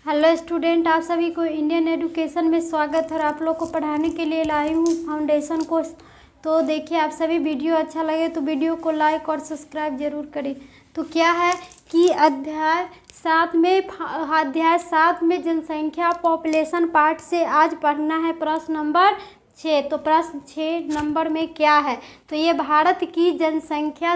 Hello student, आप सभी को इंडियन एजुकेशन में स्वागत है और आप लोग को पढ़ाने के लिए लाई हूँ फाउंडेशन कोर्स। तो देखिए, आप सभी वीडियो अच्छा लगे तो वीडियो को लाइक और सब्सक्राइब जरूर करें। तो क्या है कि अध्याय 7 में जनसंख्या पॉपुलेशन पार्ट से आज पढ़ना है प्रश्न नंबर 6। तो प्रश्न 6 नंबर में क्या है, तो ये भारत की जनसंख्या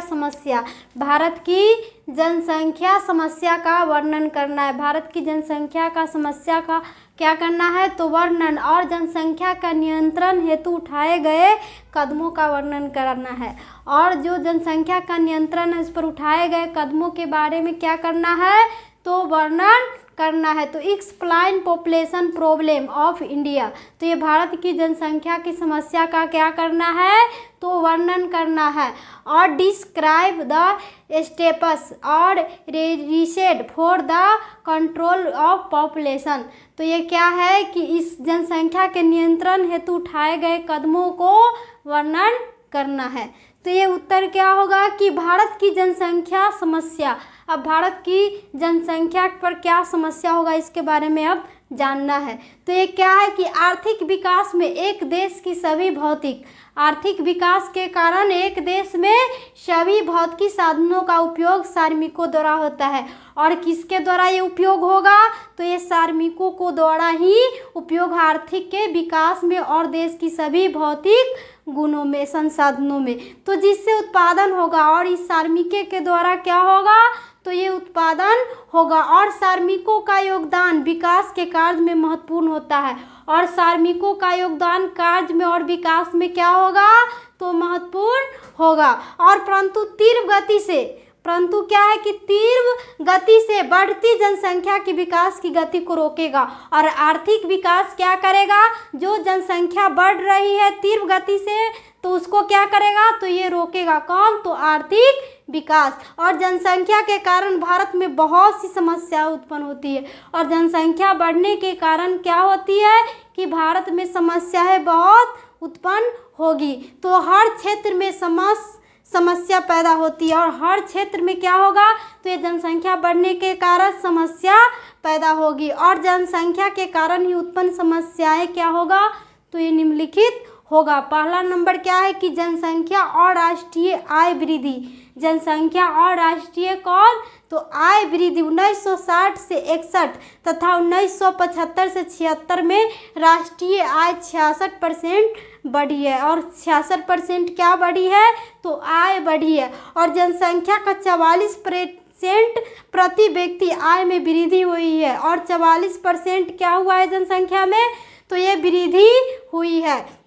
समस्या का वर्णन करना है। भारत की जनसंख्या का समस्या का क्या करना है, तो वर्णन और जनसंख्या का नियंत्रण हेतु उठाए गए कदमों का वर्णन करना है। और जो जनसंख्या का नियंत्रण है उस पर उठाए गए कदमों के बारे में क्या करना है, तो वर्णन करना है। तो explain population problem of India, तो ये भारत की जनसंख्या की समस्या का क्या करना है, तो वर्णन करना है। और डिस्क्राइब द स्टेप्स और reset for the control of population, तो ये क्या है कि इस जनसंख्या के नियंत्रण हेतु उठाए गए कदमों को वर्णन करना है। तो ये उत्तर क्या होगा कि भारत की जनसंख्या समस्या। अब भारत की जनसंख्या पर क्या समस्या होगा इसके बारे में अब जानना है। तो ये क्या है कि आर्थिक विकास में एक देश की सभी भौतिक आर्थिक विकास के कारण एक देश में सभी भौतिक साधनों का उपयोग श्रमिकों द्वारा होता है। और किसके द्वारा ये उपयोग होगा, तो ये श्रमिकों को द्वारा ही उपयोग आर्थिक के विकास में और देश की सभी भौतिक गुणों में संसाधनों में, तो जिससे उत्पादन होगा और इस श्रमिकों के द्वारा क्या होगा, तो ये उत्पादन होगा। और श्रमिकों का योगदान विकास के कार्य में महत्वपूर्ण होता है। और श्रमिकों का योगदान कार्य में और विकास में क्या होगा, तो महत्वपूर्ण होगा। और परंतु क्या है कि तीव्र गति से बढ़ती जनसंख्या की विकास की गति को रोकेगा। और आर्थिक विकास क्या करेगा, जो जनसंख्या बढ़ रही है तीव्र गति से, तो उसको क्या करेगा, तो ये रोकेगा। कौन, तो आर्थिक विकास। और जनसंख्या के कारण भारत में बहुत सी समस्या उत्पन्न होती है। और जनसंख्या बढ़ने के कारण क्या होती है कि भारत में समस्याएं बहुत उत्पन्न होगी। तो हर क्षेत्र में समस्या पैदा होती है। और हर क्षेत्र में क्या होगा, तो ये जनसंख्या बढ़ने के कारण समस्या पैदा होगी। और जनसंख्या के कारण ही उत्पन्न समस्याएं क्या होगा, तो ये निम्नलिखित होगा। पहला नंबर क्या है कि जनसंख्या और राष्ट्रीय आय वृद्धि। जनसंख्या और राष्ट्रीय कौन, तो आय वृद्धि 1960 से 61 तथा 1975 से 76 में राष्ट्रीय आय 66% बढ़ी है। और 66% क्या बढ़ी है, तो आय बढ़ी है। और जनसंख्या का 44% प्रति व्यक्ति आय में वृद्धि हुई है। और 44% क्या हुआ है जनसंख्या में, तो ये वृद्धि हुई है।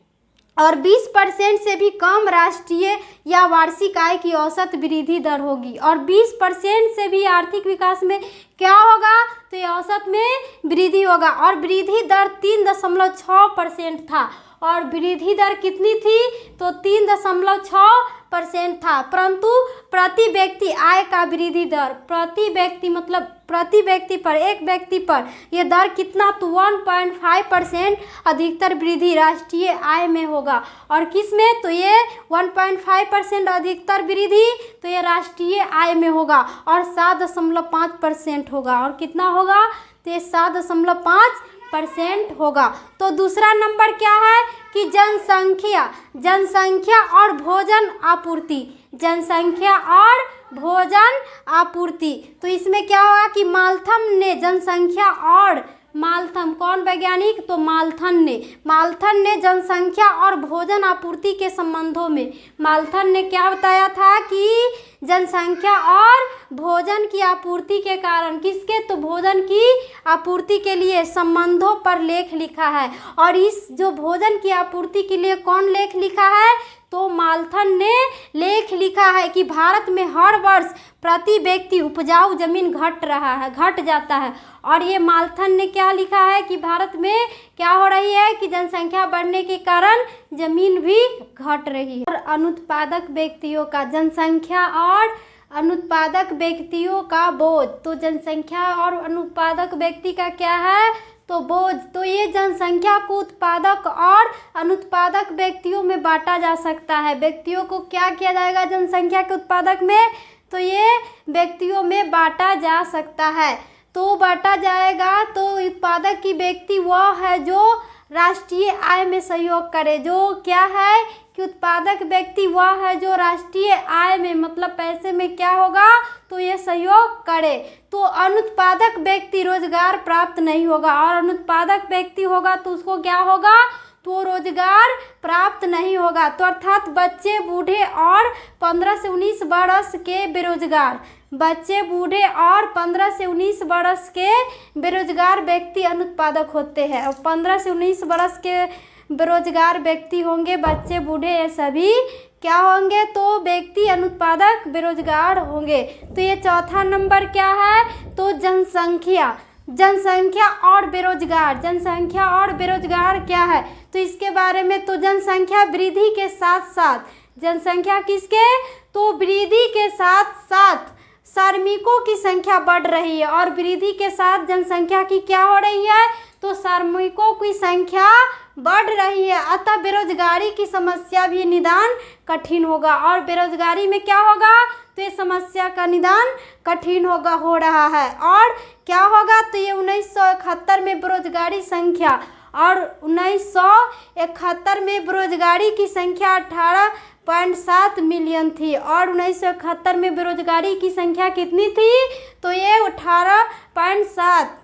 और 20% से भी कम राष्ट्रीय या वार्षिक आय की औसत वृद्धि दर होगी। और 20% से भी आर्थिक विकास में क्या होगा, तो ये औसत में वृद्धि होगा। और वृद्धि दर 3.6% था। और वृद्धि दर कितनी थी, तो 3.6% था। परंतु प्रति व्यक्ति आय का वृद्धि दर, प्रति व्यक्ति मतलब प्रति व्यक्ति पर, एक व्यक्ति पर यह दर कितना, तो 1.5% अधिकतर वृद्धि राष्ट्रीय आय में होगा। और किस में, तो ये 1.5% अधिकतर वृद्धि तो ये राष्ट्रीय आय में होगा। और 7.5% होगा। और कितना होगा, तो ये 7.5% होगा। तो दूसरा नंबर क्या है कि जनसंख्या और भोजन आपूर्ति। जनसंख्या और भोजन आपूर्ति, तो इसमें क्या होगा कि माल्थम ने जनसंख्या और कौन वैज्ञानिक, तो माल्थन ने जनसंख्या और भोजन आपूर्ति के संबंधों में माल्थन ने क्या बताया था कि जनसंख्या और भोजन की आपूर्ति के कारण, किसके, तो भोजन की आपूर्ति के लिए संबंधों पर लेख लिखा है। और इस जो भोजन की आपूर्ति के लिए कौन लेख लिखा है, तो माल्थन ने लेख लिखा है कि भारत में हर वर्ष प्रति व्यक्ति उपजाऊ जमीन घट जाता है। और ये माल्थन ने क्या लिखा है कि भारत में क्या हो रही है कि जनसंख्या बढ़ने के कारण जमीन भी घट रही है। और अनुत्पादक व्यक्तियों का, जनसंख्या और अनुत्पादक व्यक्तियों का बोझ, तो जनसंख्या और अनुत्पादक व्यक्ति का क्या है, तो बोझ। तो ये जनसंख्या को उत्पादक और अनुत्पादक व्यक्तियों में बांटा जा सकता है। व्यक्तियों को क्या किया जाएगा जनसंख्या के उत्पादक में, तो ये व्यक्तियों में बांटा जा सकता है। तो बांटा जाएगा तो उत्पादक की व्यक्ति वह है जो राष्ट्रीय आय में सहयोग करे। जो क्या है कि उत्पादक व्यक्ति वह है जो राष्ट्रीय आय में मतलब पैसे में क्या होगा, तो ये सहयोग करे। तो अनुत्पादक व्यक्ति रोजगार प्राप्त नहीं होगा, और अनुत्पादक व्यक्ति होगा तो उसको क्या होगा, तो रोजगार प्राप्त नहीं होगा। तो अर्थात बच्चे, बूढ़े और 15 से 19 वर्ष के बेरोजगार, बच्चे, बूढ़े और 15 से 19 वर्ष के बेरोजगार व्यक्ति अनुत्पादक होते हैं। और 15 से 19 वर्ष के बेरोजगार व्यक्ति होंगे, बच्चे, बूढ़े, ये सभी क्या होंगे, तो व्यक्ति अनुत्पादक बेरोजगार होंगे। तो ये चौथा नंबर क्या है, तो जनसंख्या। जनसंख्या और बेरोजगार, जनसंख्या और बेरोजगार क्या है, तो इसके बारे में, तो जनसंख्या वृद्धि के साथ साथ, जनसंख्या किसके, तो वृद्धि के साथ साथ श्रमिकों की संख्या बढ़ रही है, और वृद्धि के साथ जनसंख्या की क्या हो रही है, तो श्रमिकों की संख्या बढ़ रही है। अतः बेरोजगारी की समस्या भी निदान कठिन होगा, और बेरोजगारी में क्या होगा, तो ये समस्या का निदान कठिन होगा, हो रहा है। और क्या होगा, तो ये 1971 में बेरोजगारी संख्या, और 1971 में बेरोजगारी की संख्या 18.7 मिलियन थी, और 1971 में बेरोजगारी की संख्या कितनी थी, तो ये 18.7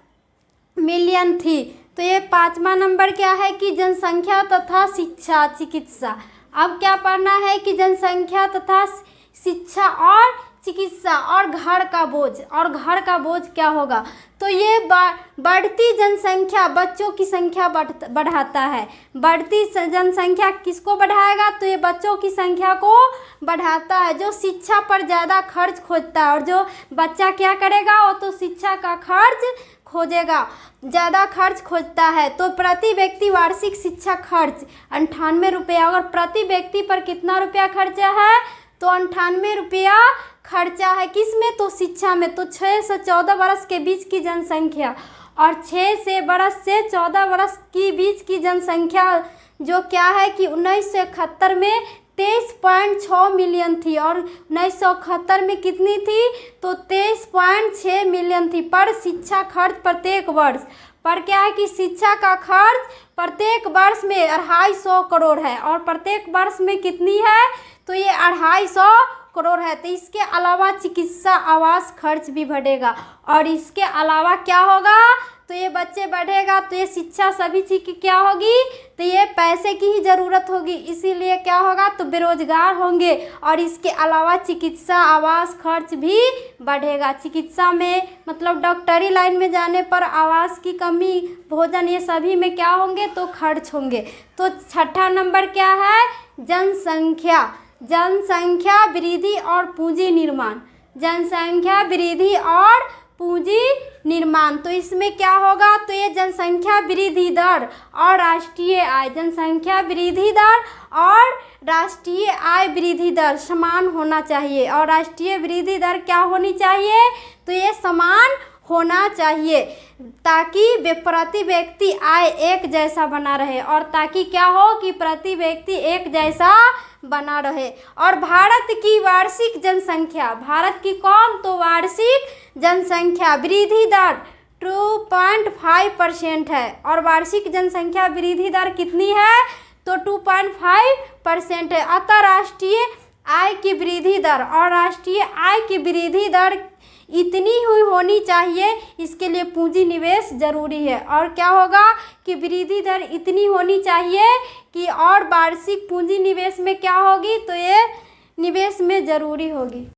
मिलियन थी। तो ये पाँचवा नंबर क्या है कि जनसंख्या तथा शिक्षा, चिकित्सा। अब क्या पढ़ना है कि जनसंख्या तथा शिक्षा और चिकित्सा और घर का बोझ, और घर का बोझ क्या होगा, तो ये बढ़ती जनसंख्या बच्चों की संख्या बढ़ाता है। बढ़ती जनसंख्या किसको बढ़ाएगा, तो ये बच्चों की संख्या को बढ़ाता है, जो शिक्षा पर ज़्यादा खर्च खोजता है। और जो बच्चा क्या करेगा, वो तो शिक्षा का खर्च खोजेगा, ज़्यादा खर्च खोजता है। तो प्रति व्यक्ति वार्षिक शिक्षा खर्च 98 रुपया, अगर प्रति व्यक्ति पर कितना रुपया खर्चा है, तो 98 रुपया खर्चा है, किस में, तो शिक्षा में। तो 6 से 14 वर्ष के बीच की जनसंख्या, और 6 वर्ष से 14 वर्ष की बीच की जनसंख्या जो क्या है कि 1971 में 23.6 मिलियन थी, और 1971 में कितनी थी, तो 23.6 मिलियन थी। पर शिक्षा खर्च प्रत्येक वर्ष पर क्या है कि शिक्षा का खर्च प्रत्येक वर्ष में 250 करोड़ है, और प्रत्येक वर्ष में कितनी है, तो ये 250 करोड़ है। तो इसके अलावा चिकित्सा आवास खर्च भी बढ़ेगा, और इसके अलावा क्या होगा, तो ये बच्चे बढ़ेगा, तो ये शिक्षा सभी चीज़ की क्या होगी, तो ये पैसे की ही ज़रूरत होगी, इसीलिए क्या होगा, तो बेरोजगार होंगे। और इसके अलावा चिकित्सा आवास खर्च भी बढ़ेगा। चिकित्सा में मतलब डॉक्टरी लाइन में जाने पर आवास की कमी, भोजन, ये सभी में क्या होंगे, तो खर्च होंगे। तो छठा नंबर क्या है, जनसंख्या। जनसंख्या वृद्धि और पूंजी निर्माण, जनसंख्या वृद्धि और पूंजी निर्माण। तो इसमें क्या होगा, तो ये जनसंख्या वृद्धि दर और राष्ट्रीय आय, जनसंख्या वृद्धि दर और राष्ट्रीय आय वृद्धि दर समान होना चाहिए। और राष्ट्रीय वृद्धि दर क्या होनी चाहिए, तो ये समान होना चाहिए, ताकि प्रति व्यक्ति आय एक जैसा बना रहे, और ताकि क्या हो कि प्रति व्यक्ति एक जैसा बना रहे। और भारत की वार्षिक जनसंख्या, भारत की कौन, तो वार्षिक जनसंख्या वृद्धि दर 2.5% है, और वार्षिक जनसंख्या वृद्धि दर कितनी है, तो 2.5% है। अतः राष्ट्रीय आय की वृद्धि दर और राष्ट्रीय आय की वृद्धि दर इतनी हुई होनी चाहिए, इसके लिए पूंजी निवेश जरूरी है। और क्या होगा कि वृद्धि दर इतनी होनी चाहिए कि और वार्षिक पूंजी निवेश में क्या होगी, तो ये निवेश में जरूरी होगी।